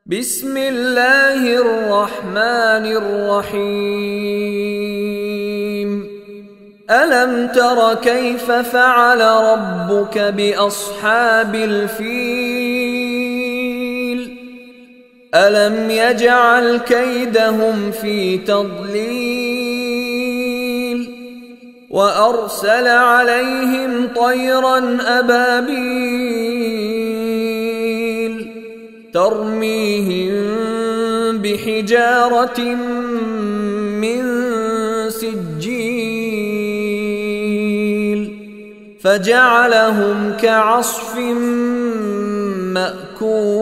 بسم الله الرحمن الرحيم ألم تر كيف فعل ربك بأصحاب الفيل ألم يجعل كيدهم في تضليل وأرسل عليهم طيرا أبابيل ترميهم بحجارة من سجيل فجعلهم كعصف مأكول.